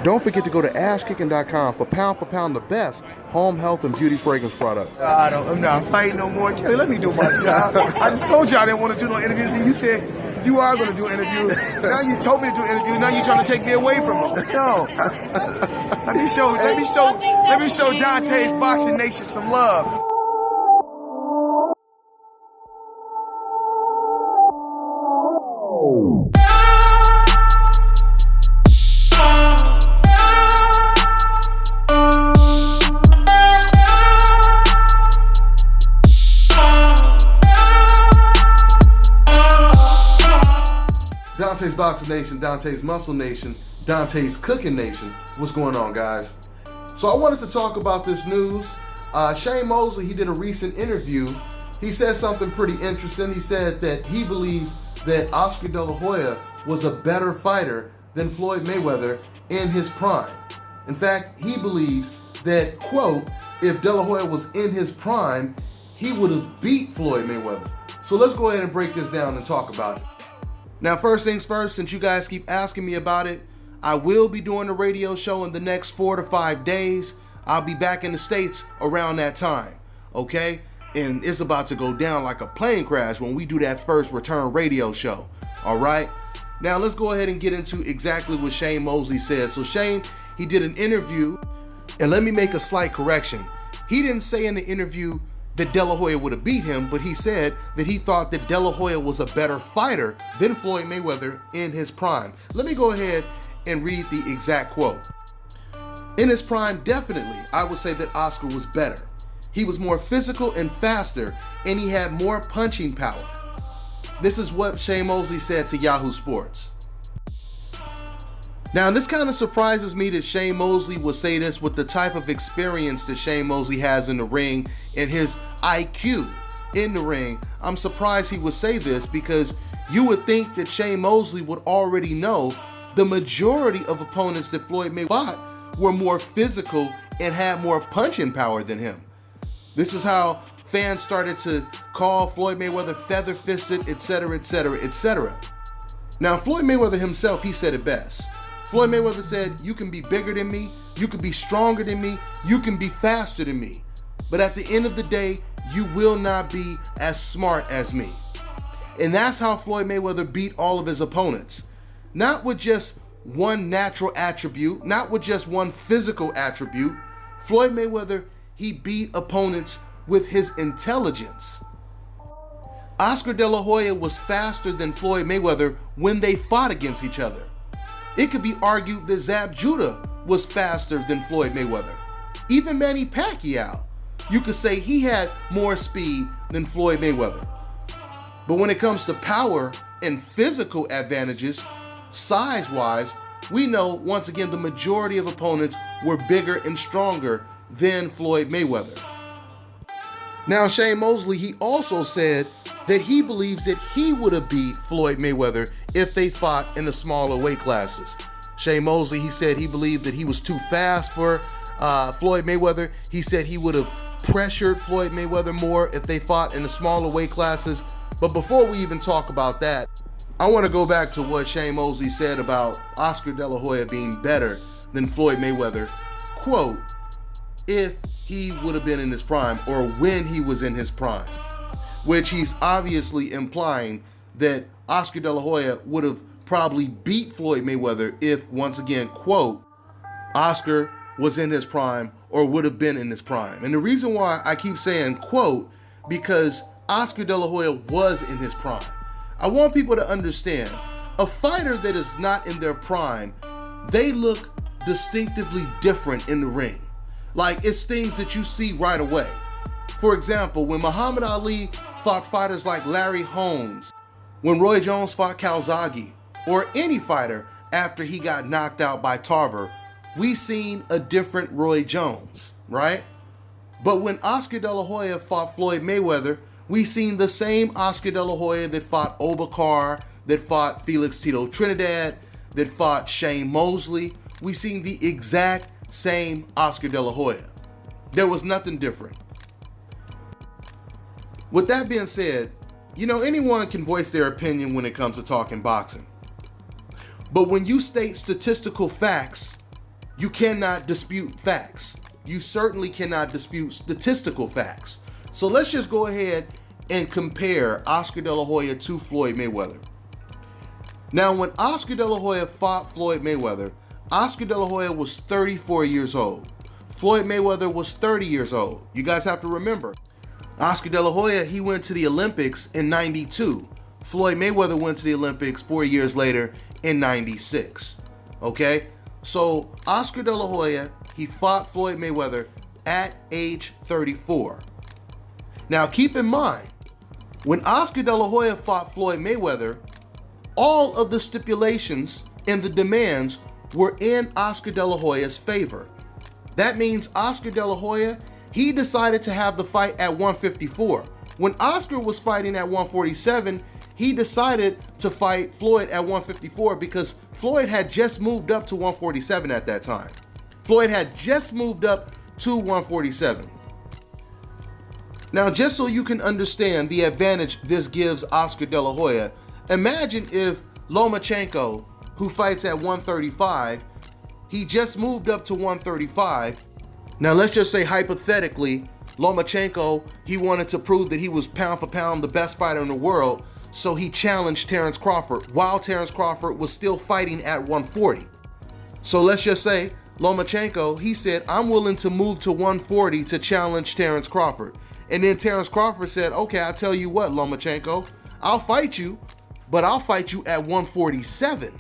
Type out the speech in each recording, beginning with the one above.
Don't forget to go to asskicking.com for pound the best home health and beauty fragrance products. I'm not fighting no more. Kelly, let me do my job. I just told you I didn't want to do no interviews, and you said you are going to do interviews. Now you told me to do interviews. Now you're trying to take me away from them. No. Let me show Dante's Boxing Nation some love. Dante's Boxing Nation, Dante's Muscle Nation, Dante's Cooking Nation. What's going on, guys? So I wanted to talk about this news. Shane Mosley, he did a recent interview. He said something pretty interesting. He said that he believes that Oscar De La Hoya was a better fighter than Floyd Mayweather in his prime. In fact, he believes that, quote, if De La Hoya was in his prime, he would have beat Floyd Mayweather. So let's go ahead and break this down and talk about it. Now, first things first, since you guys keep asking me about it, I will be doing a radio show in the next 4 to 5 days. I'll be back in the States around that time, okay? And it's about to go down like a plane crash when we do that first return radio show, all right? Now, let's go ahead and get into exactly what Shane Mosley said. So Shane, he did an interview, and let me make a slight correction. He didn't say in the interview that De La Hoya would have beat him, but he said that he thought that De La Hoya was a better fighter than Floyd Mayweather in his prime. Let me go ahead and read the exact quote. In his prime, definitely, I would say that Oscar was better. He was more physical and faster, and he had more punching power. This is what Shane Mosley said to Yahoo Sports. Now, this kind of surprises me that Shane Mosley would say this with the type of experience that Shane Mosley has in the ring and his IQ in the ring. I'm surprised he would say this because you would think that Shane Mosley would already know the majority of opponents that Floyd Mayweather fought were more physical and had more punching power than him. This is how fans started to call Floyd Mayweather feather-fisted, etc., etc., etc. Now, Floyd Mayweather himself, he said it best. Floyd Mayweather said, you can be bigger than me, you can be stronger than me, you can be faster than me. But at the end of the day, you will not be as smart as me. And that's how Floyd Mayweather beat all of his opponents. Not with just one natural attribute, not with just one physical attribute. Floyd Mayweather, he beat opponents with his intelligence. Oscar De La Hoya was faster than Floyd Mayweather when they fought against each other. It could be argued that Zab Judah was faster than Floyd Mayweather. Even Manny Pacquiao, you could say he had more speed than Floyd Mayweather. But when it comes to power and physical advantages, size-wise, we know once again the majority of opponents were bigger and stronger than Floyd Mayweather. Now, Shane Mosley, he also said that he believes that he would have beat Floyd Mayweather if they fought in the smaller weight classes. Shane Mosley, he said he believed that he was too fast for Floyd Mayweather. He said he would have pressured Floyd Mayweather more if they fought in the smaller weight classes. But before we even talk about that, I want to go back to what Shane Mosley said about Oscar De La Hoya being better than Floyd Mayweather. Quote, if he would have been in his prime or when he was in his prime. Which he's obviously implying that Oscar De La Hoya would have probably beat Floyd Mayweather if, once again, quote, Oscar was in his prime or would have been in his prime. And the reason why I keep saying quote, because Oscar De La Hoya was in his prime. I want people to understand, a fighter that is not in their prime, they look distinctively different in the ring. Like, it's things that you see right away. For example, when Muhammad Ali fought fighters like Larry Holmes, when Roy Jones fought Calzaghe, or any fighter after he got knocked out by Tarver, we seen a different Roy Jones, right? But when Oscar De La Hoya fought Floyd Mayweather, we seen the same Oscar De La Hoya that fought Obakar, that fought Felix Tito Trinidad, that fought Shane Mosley. We seen the exact same Oscar De La Hoya. There was nothing different. With that being said, you know, anyone can voice their opinion when it comes to talking boxing. But when you state statistical facts, you cannot dispute facts. You certainly cannot dispute statistical facts. So let's just go ahead and compare Oscar De La Hoya to Floyd Mayweather. Now, when Oscar De La Hoya fought Floyd Mayweather, Oscar De La Hoya was 34 years old. Floyd Mayweather was 30 years old. You guys have to remember, Oscar De La Hoya, he went to the Olympics in 92. Floyd Mayweather went to the Olympics 4 years later in 96. Okay? So Oscar De La Hoya, he fought Floyd Mayweather at age 34. Now keep in mind, when Oscar De La Hoya fought Floyd Mayweather, all of the stipulations and the demands were in Oscar De La Hoya's favor. That means Oscar De La Hoya, he decided to have the fight at 154. When Oscar was fighting at 147, he decided to fight Floyd at 154 because Floyd had just moved up to 147 at that time. Floyd had just moved up to 147. Now, just so you can understand the advantage this gives Oscar De La Hoya, imagine if Lomachenko, who fights at 135, he just moved up to 135. Now, let's just say hypothetically, Lomachenko, he wanted to prove that he was pound for pound the best fighter in the world, so he challenged Terence Crawford while Terence Crawford was still fighting at 140. So let's just say Lomachenko, he said, I'm willing to move to 140 to challenge Terence Crawford. And then Terence Crawford said, okay, I'll tell you what, Lomachenko, I'll fight you, but I'll fight you at 147.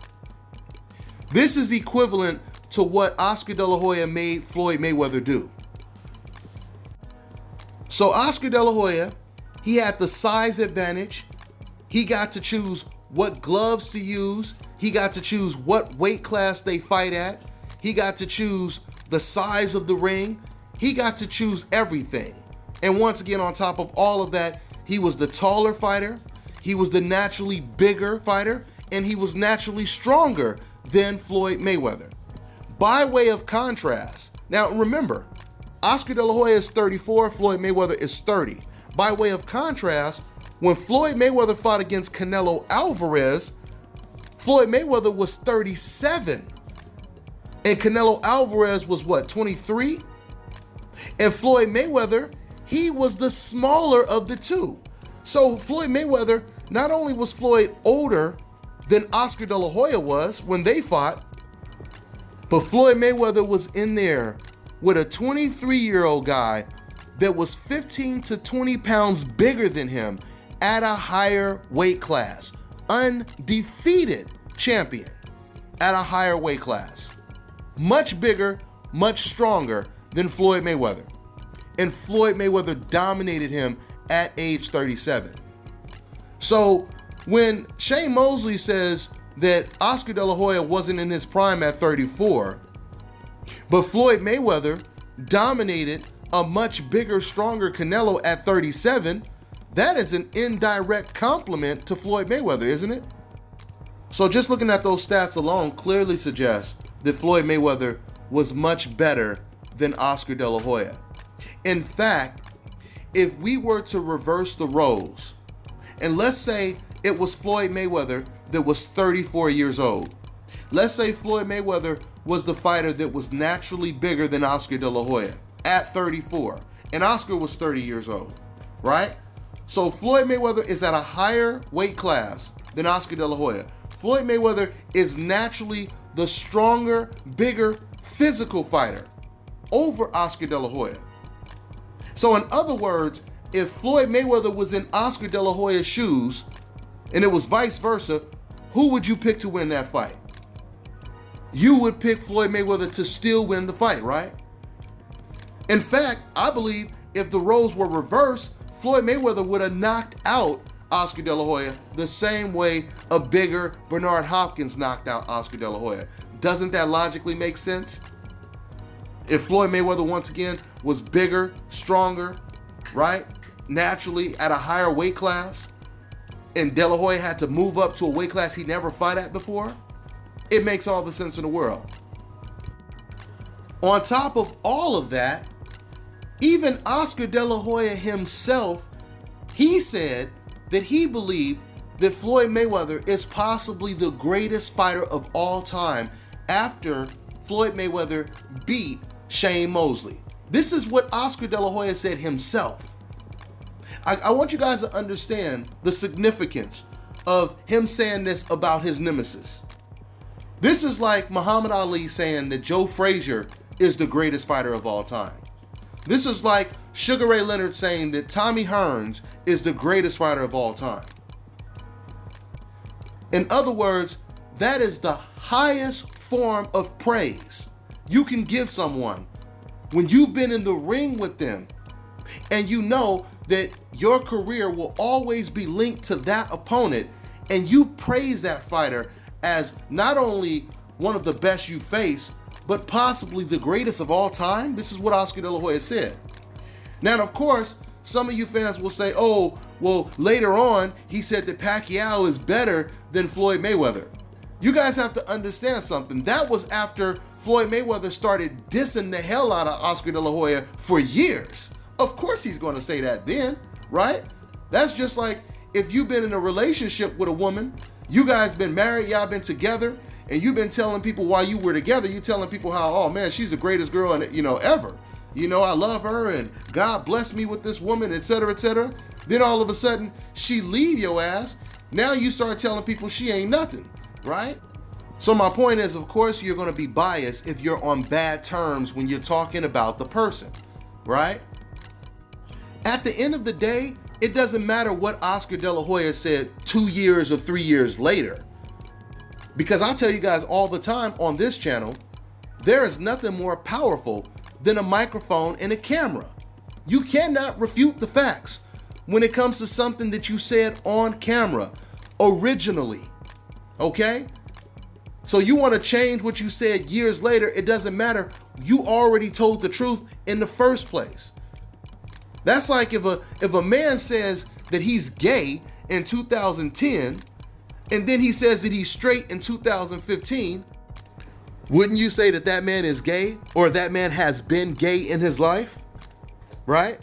This is equivalent to what Oscar De La Hoya made Floyd Mayweather do. So Oscar De La Hoya, he had the size advantage. He got to choose what gloves to use. He got to choose what weight class they fight at. He got to choose the size of the ring. He got to choose everything. And once again, on top of all of that, he was the taller fighter. He was the naturally bigger fighter, and he was naturally stronger than Floyd Mayweather. By way of contrast, now remember, Oscar De La Hoya is 34, Floyd Mayweather is 30. By way of contrast, when Floyd Mayweather fought against Canelo Alvarez, Floyd Mayweather was 37. And Canelo Alvarez was what, 23? And Floyd Mayweather, he was the smaller of the two. So Floyd Mayweather, not only was Floyd older than Oscar De La Hoya was when they fought, but Floyd Mayweather was in there with a 23-year-old guy that was 15 to 20 pounds bigger than him at a higher weight class. Undefeated champion at a higher weight class. Much bigger, much stronger than Floyd Mayweather. And Floyd Mayweather dominated him at age 37. So when Shane Mosley says that Oscar De La Hoya wasn't in his prime at 34, but Floyd Mayweather dominated a much bigger, stronger Canelo at 37, that is an indirect compliment to Floyd Mayweather, isn't it? So just looking at those stats alone clearly suggests that Floyd Mayweather was much better than Oscar De La Hoya. In fact, if we were to reverse the roles, and let's say it was Floyd Mayweather that was 34 years old. Let's say Floyd Mayweather was the fighter that was naturally bigger than Oscar De La Hoya at 34, and Oscar was 30 years old, right? So Floyd Mayweather is at a higher weight class than Oscar De La Hoya. Floyd Mayweather is naturally the stronger, bigger, physical fighter over Oscar De La Hoya. So in other words, if Floyd Mayweather was in Oscar De La Hoya's shoes, and it was vice versa, who would you pick to win that fight? You would pick Floyd Mayweather to still win the fight, right? In fact, I believe if the roles were reversed, Floyd Mayweather would have knocked out Oscar De La Hoya the same way a bigger Bernard Hopkins knocked out Oscar De La Hoya. Doesn't that logically make sense? If Floyd Mayweather once again was bigger, stronger, right? Naturally at a higher weight class, and De La Hoya had to move up to a weight class he never fought at before, it makes all the sense in the world. On top of all of that, even Oscar De La Hoya himself, he said that he believed that Floyd Mayweather is possibly the greatest fighter of all time after Floyd Mayweather beat Shane Mosley. This is what Oscar De La Hoya said himself. I want you guys to understand the significance of him saying this about his nemesis. This is like Muhammad Ali saying that Joe Frazier is the greatest fighter of all time. This is like Sugar Ray Leonard saying that Tommy Hearns is the greatest fighter of all time. In other words, that is the highest form of praise you can give someone when you've been in the ring with them and you know that your career will always be linked to that opponent, and you praise that fighter as not only one of the best you face, but possibly the greatest of all time. This is what Oscar De La Hoya said. Now, of course, some of you fans will say, oh, well, later on, he said that Pacquiao is better than Floyd Mayweather. You guys have to understand something. That was after Floyd Mayweather started dissing the hell out of Oscar De La Hoya for years. Of course he's going to say that then, right? That's just like if you've been in a relationship with a woman, you guys been married, y'all been together, and you've been telling people while you were together, you telling people how, oh man, she's the greatest girl ever. I love her and God bless me with this woman, etc., etc. Then all of a sudden she leave your ass. Now you start telling people she ain't nothing, right? So my point is, of course, you're going to be biased if you're on bad terms when you're talking about the person, right? At the end of the day, it doesn't matter what Oscar De La Hoya said 2 years or 3 years later. Because I tell you guys all the time on this channel, there is nothing more powerful than a microphone and a camera. You cannot refute the facts when it comes to something that you said on camera originally, okay? So you want to change what you said years later, it doesn't matter. You already told the truth in the first place. That's like if a man says that he's gay in 2010 and then he says that he's straight in 2015, wouldn't you say that that man is gay or that man has been gay in his life, right?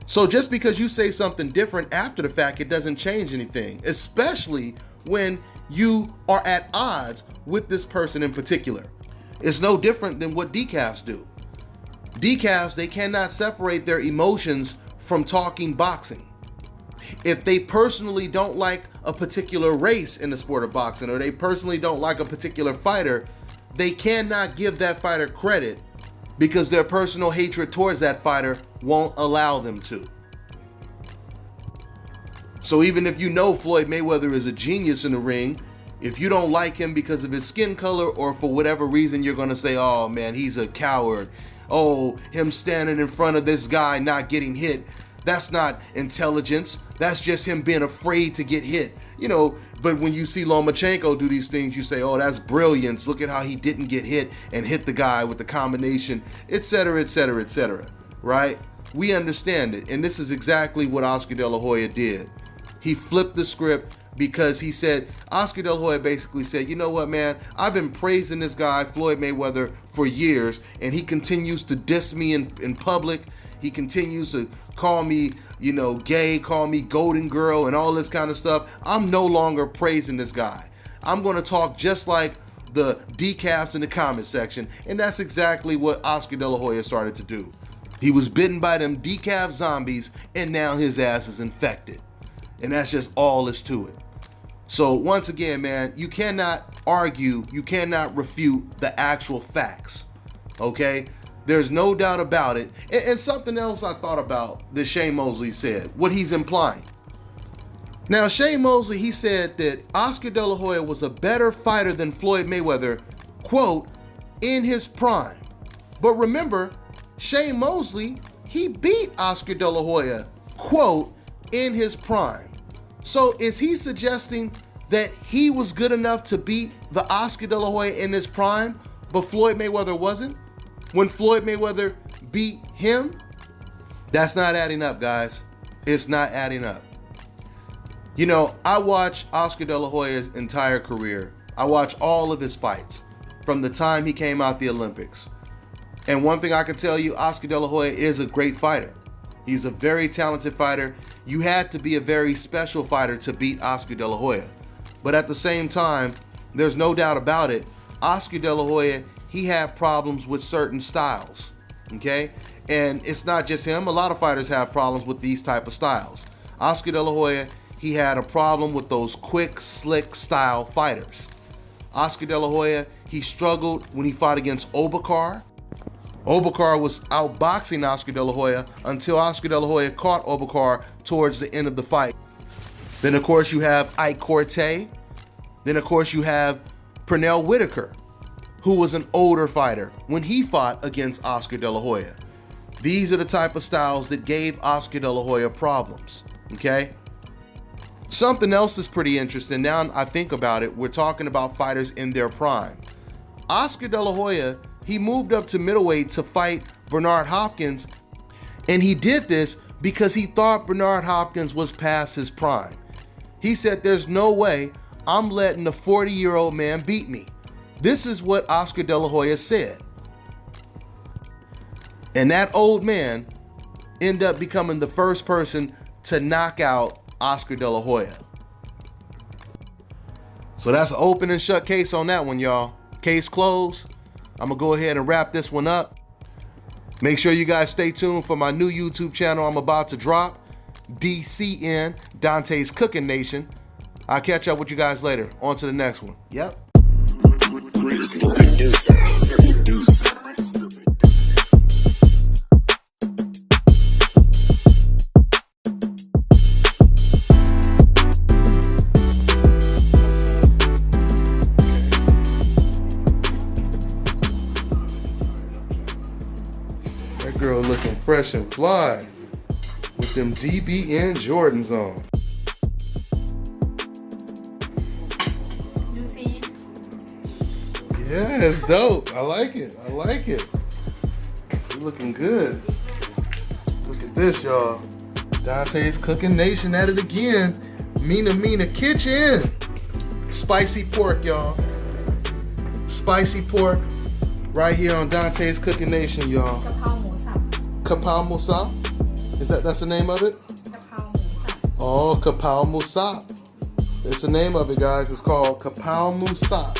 So just because you say something different after the fact, it doesn't change anything, especially when you are at odds with this person in particular. It's no different than what decafs do. Decafs, they cannot separate their emotions from talking boxing. If they personally don't like a particular race in the sport of boxing, or they personally don't like a particular fighter, they cannot give that fighter credit because their personal hatred towards that fighter won't allow them to. So even if you know Floyd Mayweather is a genius in the ring, if you don't like him because of his skin color or for whatever reason, you're going to say, oh man, he's a coward. Oh, him standing in front of this guy not getting hit, that's not intelligence. That's just him being afraid to get hit. But when you see Lomachenko do these things, you say, oh, that's brilliance. Look at how he didn't get hit and hit the guy with the combination, etc., etc., etc., right? We understand it. And this is exactly what Oscar De La Hoya did. He flipped the script because he said, Oscar De La Hoya basically said, you know what, man, I've been praising this guy, Floyd Mayweather, for years, and he continues to diss me in public. He continues to call me, gay, call me golden girl and all this kind of stuff. I'm no longer praising this guy. I'm going to talk just like the decafs in the comment section. And that's exactly what Oscar De La Hoya started to do. He was bitten by them decaf zombies and now his ass is infected. And that's just all that's to it. So once again, man, you cannot argue, you cannot refute the actual facts, okay? There's no doubt about it. And something else I thought about that Shane Mosley said, what he's implying. Now, Shane Mosley, he said that Oscar De La Hoya was a better fighter than Floyd Mayweather, quote, in his prime. But remember, Shane Mosley, he beat Oscar De La Hoya, quote, in his prime. So is he suggesting that he was good enough to beat the Oscar De La Hoya in his prime, but Floyd Mayweather wasn't? When Floyd Mayweather beat him? That's not adding up, guys. It's not adding up. I watched Oscar De La Hoya's entire career. I watched all of his fights from the time he came out the Olympics. And one thing I can tell you, Oscar De La Hoya is a great fighter. He's a very talented fighter. You had to be a very special fighter to beat Oscar De La Hoya. But at the same time, there's no doubt about it, Oscar De La Hoya, he had problems with certain styles, okay? And it's not just him. A lot of fighters have problems with these type of styles. Oscar De La Hoya, he had a problem with those quick, slick style fighters. Oscar De La Hoya, he struggled when he fought against Obakar. Obakar was outboxing Oscar De La Hoya until Oscar De La Hoya caught Obakar towards the end of the fight. Then, of course, you have Ike Corte. Then, of course, you have Pernell Whitaker, who was an older fighter when he fought against Oscar De La Hoya. These are the type of styles that gave Oscar De La Hoya problems, okay? Something else that's pretty interesting, now I think about it, we're talking about fighters in their prime. Oscar De La Hoya, he moved up to middleweight to fight Bernard Hopkins, and he did this because he thought Bernard Hopkins was past his prime. He said, there's no way I'm letting a 40-year-old man beat me. This is what Oscar De La Hoya said. And that old man ended up becoming the first person to knock out Oscar De La Hoya. So that's an open and shut case on that one, y'all. Case closed. I'm gonna go ahead and wrap this one up. Make sure you guys stay tuned for my new YouTube channel I'm about to drop, DCN, Dante's Cooking Nation. I'll catch up with you guys later. On to the next one. Yep. That girl looking fresh and fly with them DBN Jordans on. You see? Yeah, it's dope. I like it. I like it. You're looking good. Look at this, y'all. Dante's Cooking Nation at it again. Mina Kitchen. Spicy pork, y'all. Spicy pork right here on Dante's Cooking Nation, y'all. กะเพราหมูสับ Kapow Musap? That's the name of it? กะเพราหมูสับ Oh, Kapow Musap. It's the name of it, guys. It's called Kapow Musap.